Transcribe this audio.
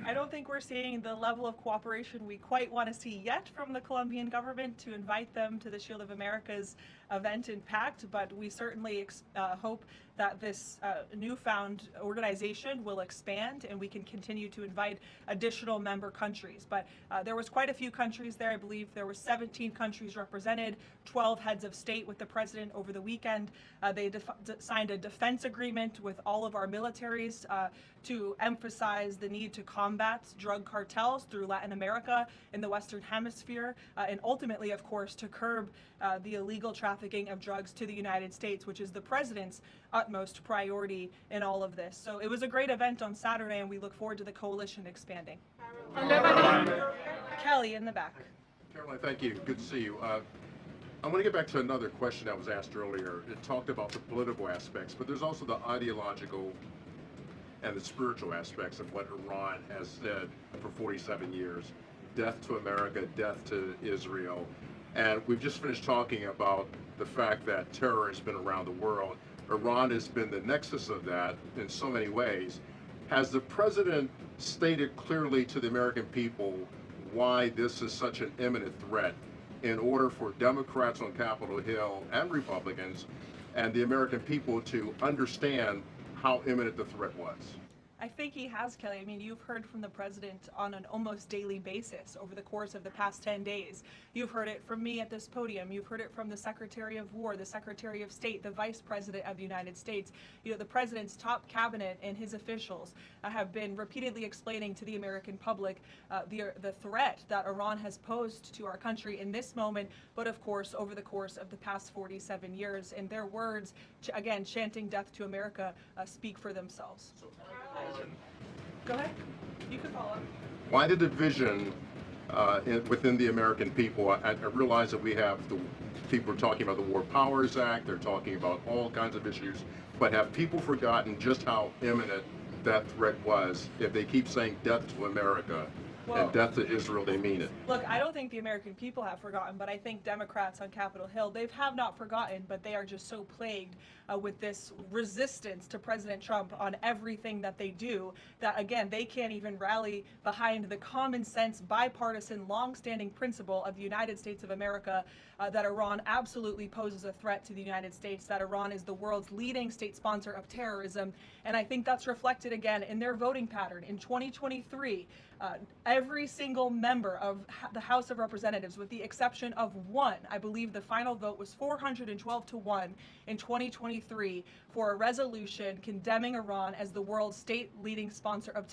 I don't think we're seeing the level of cooperation we quite want to see yet from the Colombian government to invite them to the Shield of America's event in Pact, but we certainly hope that this newfound organization will expand and we can continue to invite additional member countries. But there was quite a few countries there. I believe there were 17 countries represented, 12 heads of state with the president over the weekend. They signed a defense agreement with all of our militaries to emphasize the need to combat drug cartels through Latin America in the Western Hemisphere, and ultimately, of course, to curb the illegal trafficking of drugs to the United States, which is the president's utmost priority in all of this. So it was a great event on Saturday, and we look forward to the coalition expanding. Kelly in the back. Caroline, thank you. Good to see you. I want to get back to another question that was asked earlier. It talked about the political aspects, but there's also the ideological and the spiritual aspects of what Iran has said for 47 years. Death to America, death to Israel. And we've just finished talking about the fact that terror has been around the world. Iran has been the nexus of that in so many ways. Has the president stated clearly to the American people why this is such an imminent threat in order for Democrats on Capitol Hill and Republicans and the American people to understand how imminent the threat was? I think he has, Kelly. I mean, you've heard from the president on an almost daily basis over the course of the past 10 days. You've heard it from me at this podium. You've heard it from the Secretary of War, the Secretary of State, the Vice President of the United States. You know, the president's top cabinet and his officials have been repeatedly explaining to the American public the threat that Iran has posed to our country in this moment, but of course, over the course of the past 47 years. And their words, again, chanting death to America, speak for themselves. Go ahead. You can follow up. Why the division within the American people? I realize that we have the people are talking about the War Powers Act. They're talking about all kinds of issues. But have people forgotten just how imminent that threat was? If they keep saying death to America and death to Israel, they mean it. Look, I don't think the American people have forgotten, but I think Democrats on Capitol Hill, they have not forgotten, but they are just so plagued with this resistance to President Trump on everything that they do that, again, they can't even rally behind the common sense, bipartisan, long-standing principle of the United States of America that Iran absolutely poses a threat to the United States, that Iran is the world's leading state sponsor of terrorism. And I think that's reflected again in their voting pattern. In 2023, every single member of the House of Representatives, with the exception of one, I believe the final vote was 412-1 in 2023 for a resolution condemning Iran as the world's state leading sponsor of